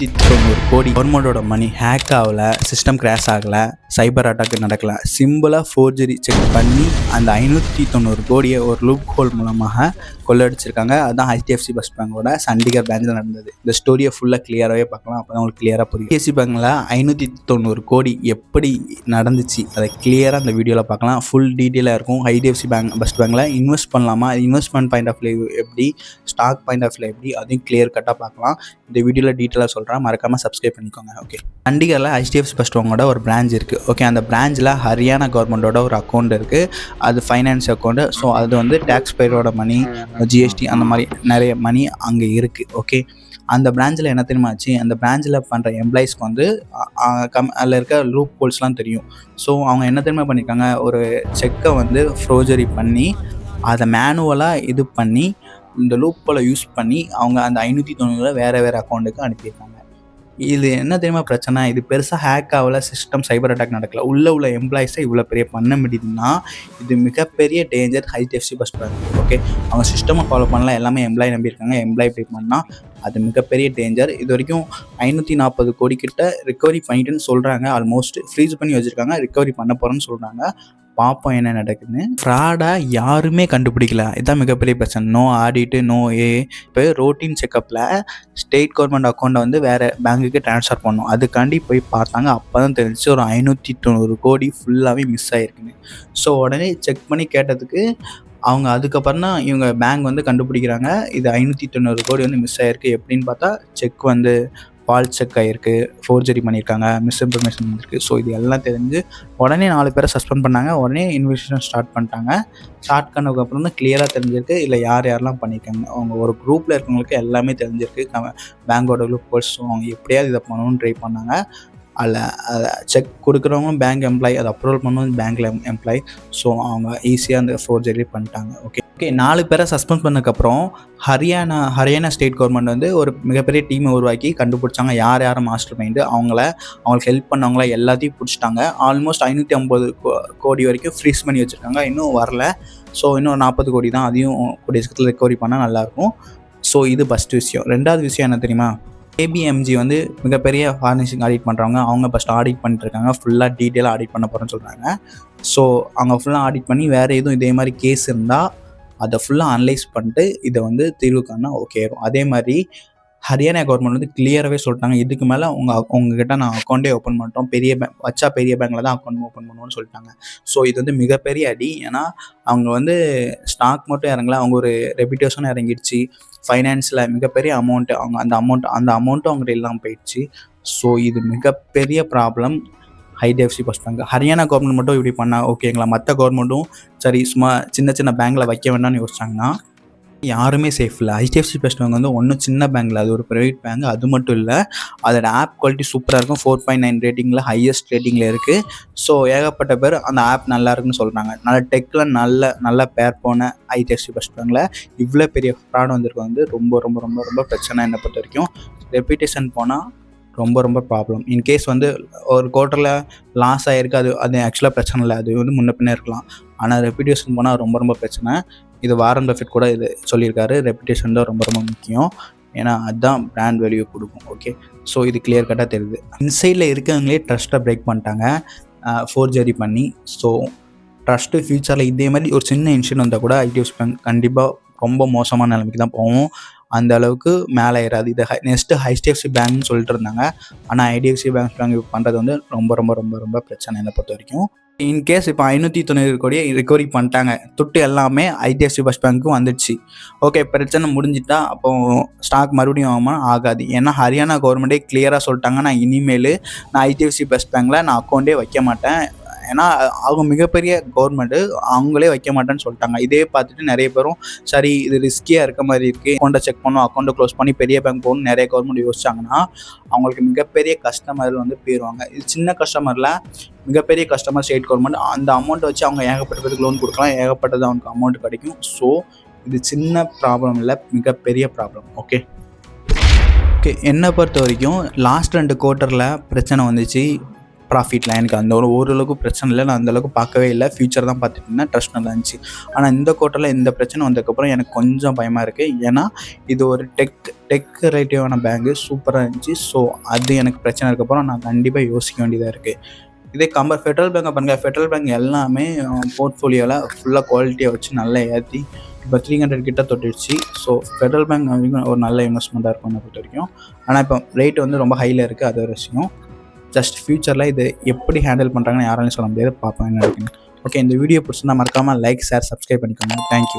590 கோடி கவர்மெண்டோட மணி ஹேக் ஆகலை, சிஸ்டம் கிராஷ் ஆகலை, சைபர் அட்டாக் நடக்கலை. சிம்பிளாக ஃபோர்ஜரி செக் பண்ணி அந்த 590 கோடியை ஒரு லூப் ஹோல் மூலமாக கொள்ளடிச்சிருக்காங்க. அதுதான் HDFC ஃபர்ஸ்ட் பேங்கோட சண்டிகர் பிரான்ச்சில் நடந்தது. இந்த ஸ்டோரியை ஃபுல்லாக கிளியராகவே பார்க்கலாம், அப்போ தான் உங்களுக்கு கிளியராக புரியும். HDFC பேங்கில் 590 கோடி எப்படி நடந்துச்சு அதை கிளியராக அந்த வீடியோவில் பார்க்கலாம். ஃபுல் டீட்டெயிலாக இருக்கும். HDFC பேங்க் ஃபர்ஸ்ட் பேங்கில் இன்வெஸ்ட் பண்ணலாமா, இன்வெஸ்ட்மெண்ட் பாயிண்ட் ஆஃப் வியூ எப்படி, ஸ்டாக் பாயிண்ட் ஆஃப் வியூ எப்படி, அதையும் கிளியர் கட்டாக பார்க்கலாம். இந்த வீடியோவில் டீட்டெயிலாக சொல்கிறேன், மறக்காமல் சப்ஸ்கிரைப் பண்ணிக்கோங்க. ஓகே, சண்டிகரில் HDFC ஃபர்ஸ்ட் பேங்கோட ஒரு பிரான்ச் இருக்குது. ஓகே, அந்த பிரான்ச்சில் ஹரியானா கவர்மெண்ட்டோட ஒரு அக்கௌண்ட் இருக்குது. அது ஃபைனான்ஸ் அக்கௌண்ட்டு. ஸோ அது வந்து டேக்ஸ் பேயரோட மணி, GST அந்த மாதிரி நிறைய மணி அங்கே இருக்குது. ஓகே, அந்த பிரான்ச்சில் என்ன தெரியுமா ஆச்சு, அந்த பிரான்ச்சில் பண்ணுற எம்ப்ளாயிஸ்க்கு வந்து அதில் இருக்க லூப் ஹோல்ஸ்லாம் தெரியும். ஸோ அவங்க என்ன தெரியுமா பண்ணியிருக்காங்க, ஒரு செக்கை வந்து ஃப்ரோஜரி பண்ணி அதை மேனுவலாக இது பண்ணி இந்த லூப் ஹோலை யூஸ் பண்ணி அவங்க அந்த 590 வேறு அக்கௌண்ட்டுக்கு அனுப்பியிருக்காங்க. இது என்ன தெரியுமா பிரச்சனை, இது பெருசாக ஹேக் ஆகலை, சிஸ்டம் சைபர் அட்டாக் நடக்கல. உள்ள எம்ப்ளாயிஸை இவ்வளோ பெரிய பண்ண முடியுதுன்னா இது மிகப்பெரிய danger HDFC first bank. Okay, அவங்க சிஸ்டமை ஃபாலோ பண்ணலாம், எல்லாமே எம்ப்ளாயி நம்பியிருக்காங்க. எம்ப்ளாயி பே பண்ணால் அது மிகப்பெரிய டேஞ்சர். இது வரைக்கும் 540 கோடி கிட்ட ரிகவரி பண்ணிட்டுன்னு சொல்கிறாங்க. ஆல்மோஸ்ட் ஃப்ரீஸ் பண்ணி வச்சுருக்காங்க, ரிகவரி பண்ண போகிறோன்னு சொல்கிறாங்க. பார்ப்போம் என்ன நடக்குதுன்னு. ஃப்ராடாக யாருமே கண்டுபிடிக்கல, இதுதான் மிகப்பெரிய பிரச்சனை. நோ ஆடிட்டு, நோ இப்போ ரோட்டீன் செக்கப்பில் ஸ்டேட் கவர்மெண்ட் அக்கௌண்ட்டை வந்து வேறு பேங்க்குக்கு ட்ரான்ஸ்ஃபர் பண்ணணும். அதுக்காண்டி போய் பார்த்தாங்க. அப்போ தான் தெரிஞ்சிச்சு ஒரு 590 கோடி ஃபுல்லாகவே மிஸ் ஆகிருக்குன்னு. ஸோ உடனே செக் பண்ணி கேட்டதுக்கு அவங்க அதுக்கப்புறம் தான் இவங்க பேங்க் வந்து கண்டுபிடிக்கிறாங்க, இது 590 கோடி வந்து மிஸ் ஆகிருக்கு. எப்படின்னு பார்த்தா செக் வந்து ஃபால்ஸ் செக் ஆகிருக்கு, ஃபோர்ஜரி பண்ணியிருக்காங்க, மிஸ்இன்ஃபர்மேஷன் வந்துருக்கு. ஸோ இது எல்லாம் தெரிஞ்சு உடனே 4 பேரை சஸ்பெண்ட் பண்ணாங்க. உடனே இன்வெஸ்டிகேஷன் ஸ்டார்ட் பண்ணிட்டாங்க. ஸ்டார்ட் பண்ணதுக்கப்புறம் தான் கிளியராக தெரிஞ்சிருக்கு இல்லை யாரெல்லாம் பண்ணியிருக்காங்க. அவங்க ஒரு குரூப்பில் இருக்கவங்களுக்கு எல்லாமே தெரிஞ்சிருக்கு பேங்கோட குரூப் கோர்ஸ். ஸோ அவங்க எப்படியாவது இதை பண்ணணும்னு ட்ரை பண்ணாங்க. அதில் செக் கொடுக்குறவங்க பேங்க் எம்ப்ளாயி, அதை அப்ரூவல் பண்ணணும் பேங்க்கில் எம்ப்ளாயி. ஸோ அவங்க ஈஸியாக அந்த ஃபோர்ஜரி பண்ணிட்டாங்க. ஓகே, 4 பேரை சஸ்பெண்ட் பண்ணதுக்கப்புறம் ஹரியானா ஸ்டேட் கவர்மெண்ட் வந்து ஒரு மிகப்பெரிய டீமை உருவாக்கி கண்டுபிடிச்சாங்க யார் மாஸ்டர் மைண்டு. அவங்களுக்கு ஹெல்ப் பண்ணவங்கள எல்லாத்தையும் பிடிச்சிட்டாங்க. ஆல்மோஸ்ட் 550 கோடி வரைக்கும் ஃப்ரீஸ் பண்ணி வச்சுருக்காங்க. இன்னும் வரல. ஸோ இன்னும் 40 கோடி தான், அதையும் கூடிய சீக்கிரத்தில் ரெக்கவரி பண்ணால் நல்லாயிருக்கும். ஸோ இது ஃபஸ்ட்டு விஷயம். ரெண்டாவது விஷயம் என்ன தெரியுமா, KPMG வந்து மிகப்பெரிய ஃபார்னிஷிங் ஆடிட் பண்ணுறவங்க. அவங்க ஃபஸ்ட் ஆடிட் பண்ணிட்டுருக்காங்க, ஃபுல்லாக டீட்டெயிலாக ஆடிட் பண்ண போகிறேன்னு சொல்கிறாங்க. ஸோ அவங்க ஃபுல்லாக ஆடிட் பண்ணி வேறு எதுவும் இதே மாதிரி கேஸ் இருந்தால் அதை ஃபுல்லாக அனலைஸ் பண்ணிட்டு இதை வந்து தீர்வு காணா ஓகே ஆகும். அதே மாதிரி ஹரியானா கவர்மெண்ட் வந்து கிளியராகவே சொல்லிட்டாங்க, இதுக்கு மேலே உங்ககிட்ட நான் அக்கௌண்ட்டே ஓப்பன் பண்ணிட்டோம், பெரிய பேங்க்கில் தான் அக்கௌண்ட் ஓப்பன் பண்ணுவோன்னு சொல்லிட்டாங்க. ஸோ இது வந்து மிகப்பெரிய அடி. ஏன்னா அவங்க வந்து ஸ்டாக் மட்டும் இறங்கல, அவங்க ஒரு ரெப்யூட்டேஷனும் இறங்கிடுச்சு. ஃபைனான்ஸில் மிகப்பெரிய அமௌண்ட்டு, அவங்க அந்த அமௌண்ட்டும் அவங்ககிட்ட இல்லாமல் போயிடுச்சு. ஸோ இது மிகப்பெரிய problem HDFC first bank. Haryana government மட்டும் இப்படி பண்ணால் ஓகேங்களா, மற்ற கவர்மெண்ட்டும் சரி சும்மா சின்ன பேங்க்கில் வைக்க வேண்டாம்னு யோசிச்சாங்கன்னா யாருமே சேஃப் இல்லை. HDFC ஃபர்ஸ்ட் பேங்க் வந்து ஒன்றும் சின்ன பேங்க்கில், அது ஒரு ப்ரைவேட் பேங்க். அது மட்டும் இல்லை, அதோட ஆப் குவாலிட்டி சூப்பராக இருக்கும். 4.9 ரேட்டிங்கில் ஹையஸ்ட் ரேட்டிங்கில் இருக்குது. ஸோ ஏகப்பட்ட பேர் அந்த ஆப் நல்லா இருக்குன்னு சொல்கிறாங்க. நல்ல டெக்கில் நல்ல பேர் போன HDFC ஃபர்ஸ்ட் பேங்கில் இவ்வளோ பெரிய ஃப்ராட் வந்திருக்கு வந்து ரொம்ப ரொம்ப ரொம்ப ரொம்ப பிரச்சனை. என்னை பொறுத்த வரைக்கும் ரெப்யூட்டேஷன் போனால் ரொம்ப ப்ராப்ளம். இன்கேஸ் வந்து ஒரு குவார்ட்டரில் லாஸ் ஆகிருக்கு, அது ஆக்சுவலாக பிரச்சனை இல்லை, அது வந்து முன்ன பின்னே இருக்கலாம். ஆனால் ரெப்யூட்டேஷன் போனால் ரொம்ப பிரச்சனை. இது வாரன் பஃபெட் கூட இது சொல்லியிருக்காரு, ரெப்யூட்டேஷன் தான் ரொம்ப முக்கியம். ஏன்னா அதுதான் பிராண்ட் வேல்யூ கொடுக்கும். ஓகே, ஸோ இது கிளியர் கட்டாக தெரியுது. இன்சைடில் இருக்கவங்களே ட்ரஸ்ட்டை பிரேக் பண்ணிட்டாங்க ஃபோர்ஜரி பண்ணி. ஸோ ட்ரஸ்ட்டு ஃப்யூச்சரில் இதே மாதிரி ஒரு சின்ன இன்சிடென்ட் வந்தால் கூட HDFC பேங்க் கண்டிப்பாக ரொம்ப மோசமான நிலைமைக்கு தான் போகும். அந்த அளவுக்கு மேலே ஏறாது. இதை நெக்ஸ்ட்டு HDFC பேங்க்னு சொல்லிட்டு இருந்தாங்க. ஆனால் HDFC பேங்க் பண்ணுறது வந்து ரொம்ப பிரச்சனை என்னை பொறுத்த வரைக்கும். இன்கேஸ் இப்போ 590 கோடியை ரிகவரி பண்ணிட்டாங்க, துட்டு எல்லாமே HDFC ஃபர்ஸ்ட் பேங்க்கும் வந்துடுச்சு. ஓகே, பிரச்சனை முடிஞ்சிட்டா அப்போ ஸ்டாக் மறுபடியும் ஆகாது. ஏன்னா ஹரியானா கவர்மெண்ட்டே கிளியராக சொல்லிட்டாங்க, நான் இனிமேல் HDFC ஃபர்ஸ்ட் பேங்கில் நான் அக்கௌண்ட்டே வைக்க மாட்டேன். ஏன்னா அவங்க மிகப்பெரிய கவர்மெண்ட்டு, அவங்களே வைக்க மாட்டேன்னு சொல்லிட்டாங்க. இதே பார்த்துட்டு நிறைய பேரும் சரி இது ரிஸ்கியாக இருக்க மாதிரி இருக்குது, அக்கௌண்ட்டை செக் பண்ணணும், அக்கௌண்ட்டை க்ளோஸ் பண்ணி பெரிய பேங்க் போகணும் நிறைய கவர்மெண்ட் யோசிச்சாங்கன்னா அவங்களுக்கு மிகப்பெரிய கஸ்டமர் வந்து போயிடுவாங்க. இது சின்ன கஸ்டமரில் மிகப்பெரிய கஸ்டமர் ஸ்டேட் கவர்மெண்ட், அந்த அமௌண்ட்டை வச்சு அவங்க ஏகப்பட்ட பேருக்கு லோன் கொடுக்கலாம், ஏகப்பட்டது அவங்களுக்கு அமௌண்ட் கிடைக்கும். ஸோ இது சின்ன ப்ராப்ளம் இல்லை, மிகப்பெரிய ப்ராப்ளம். ஓகே, என்னை பொறுத்த வரைக்கும் லாஸ்ட் 2 குவார்ட்டரில் பிரச்சனை வந்துச்சு. ப்ராஃபிட்லாம் எனக்கு அந்த ஓரளவுக்கு பிரச்சனை இல்லை. நான் அந்தளவுக்கு பார்க்கவே இல்லை. ஃபியூச்சர் தான் பார்த்துட்டு இருந்தேன். ட்ரஸ்ட் நல்லா இருந்துச்சு. ஆனால் இந்த குவார்ட்டரில் இந்த பிரச்சனை வந்ததுக்கப்புறம் எனக்கு கொஞ்சம் பயமாக இருக்குது. ஏன்னா இது ஒரு டெக் ரிலேட்டிவான பேங்கு, சூப்பராக இருந்துச்சு. ஸோ அது எனக்கு பிரச்சனை இருக்கப்பறம் நான் கண்டிப்பாக யோசிக்க வேண்டியதாக இருக்குது. இதே ஃபெடரல் பேங்கை பாருங்கள். ஃபெடரல் பேங்க் எல்லாமே போர்ட்ஃபோலியோவில் ஃபுல்லாக குவாலிட்டியாக வச்சு நல்லா ஏற்றி இப்போ 300 கிட்ட தொட்டுடுச்சு. ஸோ ஃபெடரல் பேங்க் வரைக்கும் ஒரு நல்ல இன்வெஸ்ட்மெண்ட்டாக இருக்கும் என்னை பொறுத்த வரைக்கும். ஆனால் இப்போ ரேட் வந்து ரொம்ப ஹையில் இருக்குது, அது ஒரு விஷயம். ஜஸ்ட் ஃபியூச்சரில் இது எப்படி ஹேண்டில் பண்ணுறாங்கன்னு யாராலையும் சொல்ல முடியாது. பார்ப்பேன் என்ன இருக்குன்னு. ஓகே, இந்த வீடியோ பிடிச்சிருந்தா மறக்காமல் லைக், ஷேர், சப்ஸ்கிரைப் பண்ணிக்கோங்க. தேங்க்யூ.